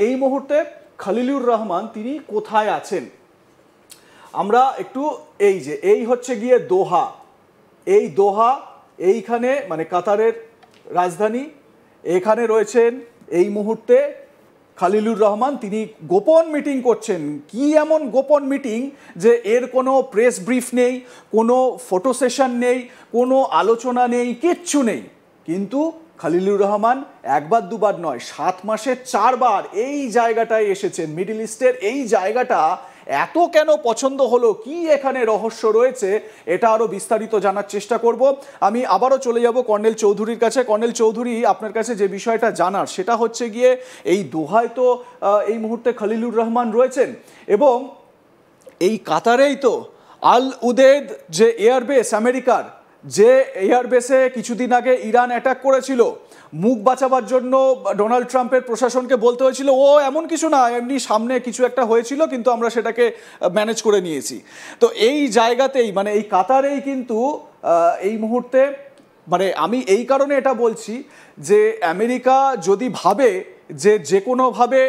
এই মুহূর্তে খলিলুর রহমান তিনি কোথায় আছেন আমরা একটু এই হচ্ছে গিয়ে দোহা, এই দোহা এইখানে মানে কাতারের রাজধানী, এখানে রয়েছেন এই মুহূর্তে খলিলুর রহমান। তিনি গোপন মিটিং করছেন। কি এমন গোপন মিটিং যে এর কোনো প্রেস ব্রিফ নেই, কোনো ফটো সেশন নেই, কোনো আলোচনা নেই, কিচ্ছু নেই, কিন্তু খলিলুর রহমান একবার দুবার নয় 7 মাসে 4 বার এই জায়গাটায় এসেছেন। মিডল ইস্টের এই জায়গাটা এত কেন পছন্দ হলো, কি এখানে রহস্য রয়েছে, এটা আরো বিস্তারিত জানার চেষ্টা করব। আমি আবারও চলে যাব কর্নেল চৌধুরীর কাছে। কর্নেল চৌধুরী, আপনার কাছে যে বিষয়টা জানার সেটা হচ্ছে গিয়ে এই দোহায় তো এই মুহূর্তে খলিলুর রহমান রয়েছেন এবং এই কাতারেই তো আল উদেদ যে এয়ারবেস আমেরিকার, যে এয়ারবেসে কিছুদিন আগে ইরান অ্যাটাক করেছিল, মুখ বাঁচাবার জন্য ডোনাল্ড ট্রাম্পের প্রশাসনকে বলতে হয়েছিল ও এমন কিছু না, এমনি সামনে কিছু একটা হয়েছিল কিন্তু আমরা সেটাকে ম্যানেজ করে নিয়েছি। তো এই জায়গাতেই মানে এই কাতারেই কিন্তু এই মুহূর্তে মানে আমি এই কারণে এটা বলছি যে আমেরিকা যদি ভাবে যে যে কোনোভাবে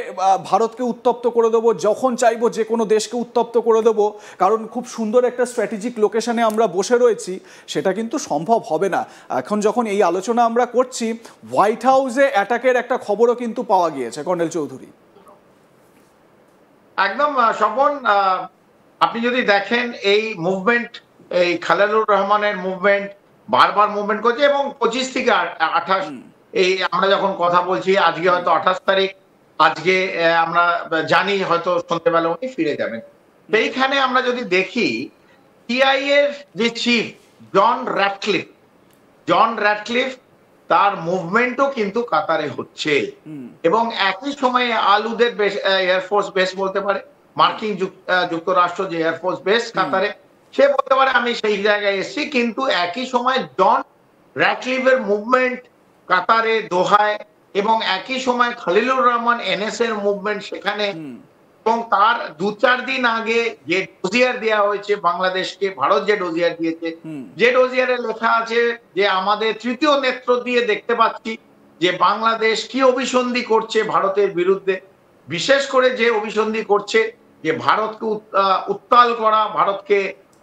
ভারতকে উত্তপ্ত করে দেবো, যখন চাইবো যে কোনো দেশকে উত্তপ্ত করে দেবো, কারণ খুব সুন্দর একটা স্ট্র্যাটেজিক লোকেশনে আমরা বসে রয়েছি, সেটা কিন্তু সম্ভব হবে না। এখন যখন এই আলোচনা আমরা করছি, হোয়াইট হাউসে অ্যাটাকের একটা খবরও কিন্তু পাওয়া গিয়েছে। কর্নেল চৌধুরী, একদম স্বপন, আপনি যদি দেখেন এই মুভমেন্ট, এই খলিলুর রহমানের মুভমেন্ট বারবার মুভমেন্ট করছে এবং 25 থেকে 28 এই আমরা যখন কথা বলছি, আজকে হয়তো 28 তারিখ, আজকে আমরা জানি হয়তো সন্ধ্যেবেলা উনি ফিরে যাবেন। সেইখানে আমরা যদি দেখি সিআইএ এর যে চিফ জন র্যাটক্লিফ তার মুভমেন্টও কিন্তু কাতারে হচ্ছে এবং একই সময়ে আল উদেদ এয়ারফোর্স বেস বলতে পারে, মার্কিন যুক্তরাষ্ট্র যে এয়ারফোর্স বেস কাতারে, সে বলতে পারে আমি সেই জায়গায় এসেছি, কিন্তু একই সময় জন র্যাটক্লিফের মুভমেন্ট কাতারে দোহায় এবং একই সময় খলিলুর রহমান এনএস এর মুভমেন্ট সেখানে, এবং তার 2-4 দিন আগে যে ডোজিয়ার দেওয়া হয়েছে বাংলাদেশকে, ভারত যে ডোজিয়ার দিয়েছে, যে ডোজিয়ারে লেখা আছে যে আমাদের তৃতীয় নেত্র দিয়ে দেখতে পাচ্ছি যে বাংলাদেশ কি অভিসন্ধি করছে ভারতের বিরুদ্ধে, বিশেষ করে যে অভিসন্ধি করছে যে ভারতকে উত্তাল করা, ভারতকে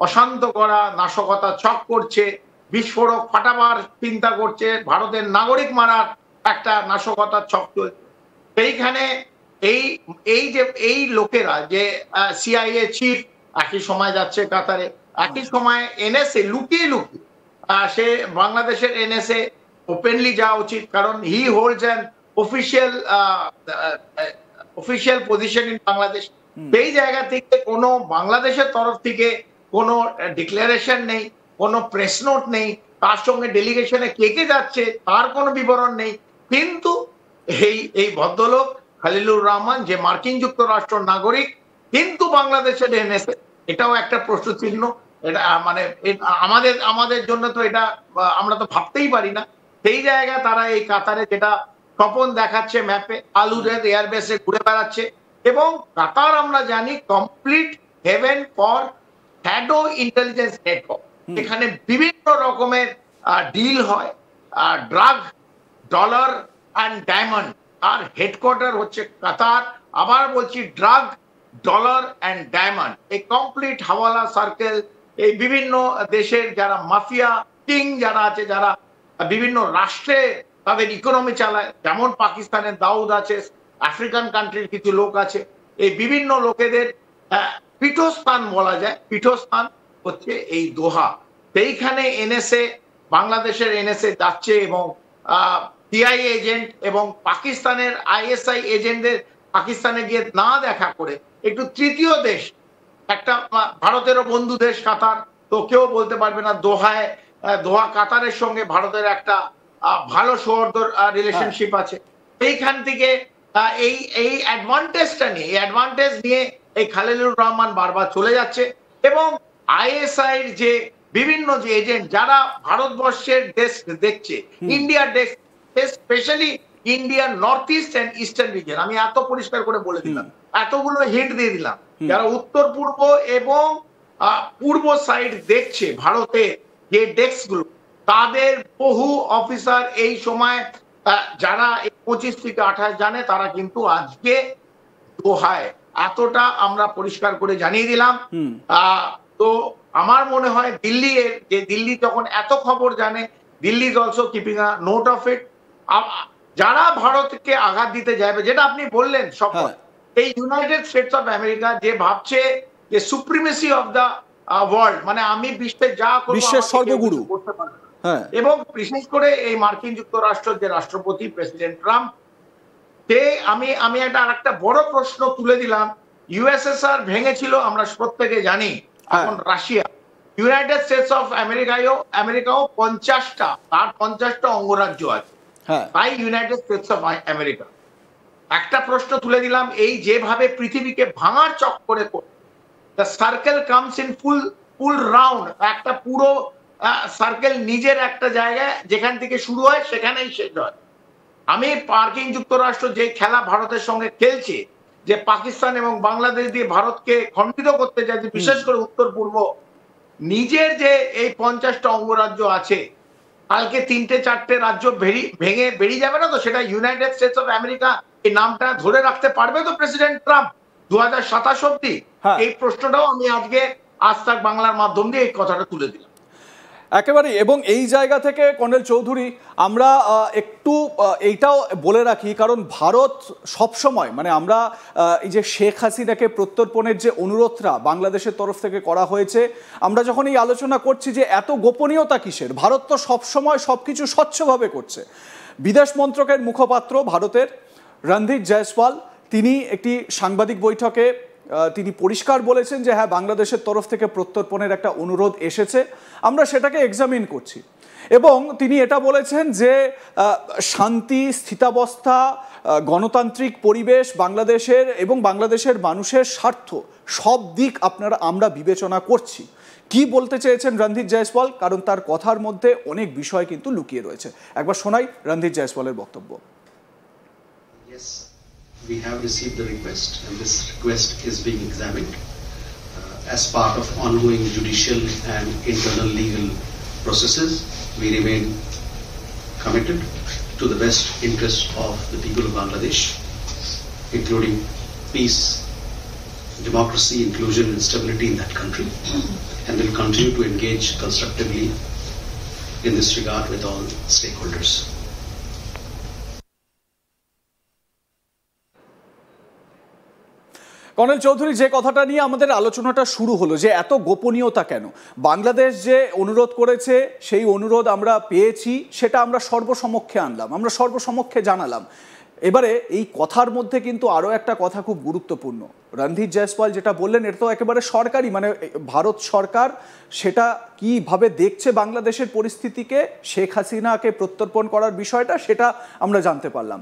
অশান্ত করা, নাশকতা ছক করছে, বিস্ফোরক ফাটাবার চিন্তা করছে, ভারতের নাগরিক মারার একটা নাশকতার ছক চলছে। সেইখানে এই লোকেরা যে সিআইএ চিফ একই সময় যাচ্ছে কাতারে, একই সময় এনএসএ লুকিয়ে সে বাংলাদেশের এনএসএ ওপেনলি যাওয়া উচিত, কারণ he holds an official position in Bangladesh. সেই জায়গা থেকে কোনো বাংলাদেশের তরফ থেকে কোনো ডিক্লারেশন নেই, কোনো প্রেস নোট নেই, তার সঙ্গে ডেলিগেশনে কে কে যাচ্ছে তার কোনো বিবরণ নেই, কিন্তু এই ভদ্রলোক খলিলুর রহমান যে মার্কিন যুক্তরাষ্ট্র নাগরিক কিন্তু বাংলাদেশের এনএসএ, এটাও একটা প্রশ্ন চিহ্ন। এটা মানে আমাদের জন্য তো এটা আমরা তো ভাবতেই পারি না। সেই জায়গায় তারা এই কাতারে যেটা স্বপন দেখাচ্ছে ম্যাপে, আল উদেদ এয়ারবেসে ঘুরে বেড়াচ্ছে এবং কাতার আমরা জানি complete haven for shadow intelligence network. এখানে বিভিন্ন রকমের ডিল হয়, ড্রাগ, ডলার অ্যান্ড ডায়মন্ড, আর হেডকোয়ার্টার হচ্ছে কাতার। আবার বলছি ড্রাগ, ডলার অ্যান্ড ডায়মন্ড, এই কমপ্লিট হাওয়ালা সার্কেল, এই বিভিন্ন দেশের যারা মাফিয়া কিং যারা আছে, যারা বিভিন্ন রাষ্ট্রে তাদের ইকোনমি চালায়, যেমন পাকিস্তানের দাউদ আছে, আফ্রিকান কান্ট্রির কিছু লোক আছে, এই বিভিন্ন লোকেদের পীঠস্থান বলা যায়, পীঠস্থান হচ্ছে এই দোহা। সেইখানে এনএসএ, বাংলাদেশের এনএসএ যাচ্ছে এবং সিআইএ এজেন্ট এবং পাকিস্তানের আইএসআই এজেন্টদের পাকিস্তানে গিয়ে না দেখা করে একটু তৃতীয় দেশ, একটা ভারতেরও বন্ধু দেশ কাতার, তো কেউ বলতে পারবে না দোহা কাতারের সঙ্গে ভারতের একটা ভালো সৌহার্দ্য রিলেশনশিপ আছে। এইখান থেকে এই অ্যাডভান্টেজটা নিয়ে এই খলিলুর রহমান বারবার চলে যাচ্ছে এবং আইএসআইর যে বিভিন্ন যে এজেন্ট যারা ভারতবর্ষের ডেস্ক দেখছে, ইন্ডিয়ার ডেস্ক, স্পেশালি ইন্ডিয়ার north east and eastern region, আমি এত পরিষ্কার করে বলে দিলাম, এতগুলো হিন্ট দিয়ে দিলাম, যারা উত্তর পূর্ব এবং পূর্ব সাইড দেখছে ভারতের যে ডেস্ক গুলো, তাদের বহু অফিসার এই সময় যারা 25 থেকে 28 জানে, তারা কিন্তু আজকে দোহায় এতটা আমরা পরিষ্কার করে জানিয়ে দিলাম। তো আমার মনে হয় দিল্লি যখন এত খবর জানে, Delhi is also keeping a note of it. যারা ভারতকে আঘাত দিতে যাবে, যেটা আপনি বললেন সফল, এই ইউনাইটেড স্টেটস অফ আমেরিকা যে ভাবছে যে সুপ্রিমেসি অফ দ্য ওয়ার্ল্ড, মানে আমি বিশ্বের যা করব বিশ্বের সর্বগুরু করতে পারবো, এবং বিশেষ করে এই মার্কিন যুক্তরাষ্ট্রের যে রাষ্ট্রপতি প্রেসিডেন্ট ট্রাম্প, আমি আরেকটা বড় প্রশ্ন তুলে দিলাম। ইউএসএসআর ভেঙেছিল আমরা প্রত্যেকে জানি, এখন রাশিয়া। ইউনাইটেড স্টেটস অফ আমেরিকাও 50টা অঙ্গরাজ্য আছে, তাই ইউনাইটেড স্টেটস অফ আমেরিকা। একটা প্রশ্ন তুলে দিলাম, এই যেভাবে পৃথিবীকে ভাঙার চক্করে the circle comes in full round, একটা পুরো সার্কেল নিজের একটা জায়গায় যেখান থেকে শুরু হয় সেখানেই শেষ হয়। আমি মার্কিন যুক্তরাষ্ট্র যে খেলা ভারতের সঙ্গে খেলছে, যে পাকিস্তান এবং বাংলাদেশ দিয়ে ভারতকে খণ্ডিত করতে চাইছে, বিশেষ করে উত্তর পূর্ব, নিজের যে এই 50টা অঙ্গরাজ্য আছে, কালকে 3-4টে রাজ্য ভেঙে বেরিয়ে যাবে না তো? সেটা ইউনাইটেড স্টেটস অফ আমেরিকা এই নামটা ধরে রাখতে পারবে তো প্রেসিডেন্ট ট্রাম্প 2027 অব্দি? এই প্রশ্নটাও আমি আজকে আজ তাক বাংলার মাধ্যম দিয়ে এই কথাটা তুলে দিলাম। একেবারেই। এবং এই জায়গা থেকে কর্নেল চৌধুরী আমরা একটু এইটাও বলে রাখি, কারণ ভারত সবসময়, মানে আমরা এই যে শেখ হাসিনাকে প্রত্যর্পণের যে অনুরোধটা বাংলাদেশের তরফ থেকে করা হয়েছে, আমরা যখন এই আলোচনা করছি যে এত গোপনীয়তা কিসের, ভারত তো সবসময় সব কিছু স্বচ্ছভাবে করছে। বিদেশ মন্ত্রকের মুখপাত্র ভারতের রণধীর জয়সওয়াল, তিনি একটি সাংবাদিক বৈঠকে তিনি পরিষ্কার বলেছেন যে হ্যাঁ, বাংলাদেশের তরফ থেকে প্রত্যর্পণের একটা অনুরোধ এসেছে, আমরা সেটাকে এক্সামিন করছি। এবং তিনি এটা বলেছেন যে শান্তি, স্থিতাবস্থা, গণতান্ত্রিক পরিবেশ বাংলাদেশের এবং বাংলাদেশের মানুষের স্বার্থ, সব দিক আমরা বিবেচনা করছি। কি বলতে চেয়েছেন রণধীর জয়সওয়াল, কারণ তার কথার মধ্যে অনেক বিষয় কিন্তু লুকিয়ে রয়েছে। একবার শোনাই রণধীর জয়সওয়ালের বক্তব্য। We have received the request, and this request is being examined as part of ongoing judicial and internal legal processes. We remain committed to the best interest of the people of Bangladesh, including peace, democracy, inclusion and stability in that country, and will continue to engage constructively in this regard with all stakeholders. Colonel Chowdhury, যে কথাটা নিয়ে আমাদের আলোচনাটা শুরু হলো, যে এত গোপনীয়তা কেন, বাংলাদেশ যে অনুরোধ করেছে সেই অনুরোধ আমরা পেয়েছি, সেটা আমরা সর্বসমক্ষে আনলাম, আমরা সর্বসমক্ষে জানালাম। এবারে এই কথার মধ্যে কিন্তু আরও একটা কথা খুব গুরুত্বপূর্ণ, রণধীর জয়সওয়াল যেটা বললেন, এটা তো একেবারে সরকারি, মানে ভারত সরকার সেটা কিভাবে দেখছে বাংলাদেশের পরিস্থিতিকে, শেখ হাসিনাকে প্রত্যর্পণ করার বিষয়টা, সেটা আমরা জানতে পারলাম।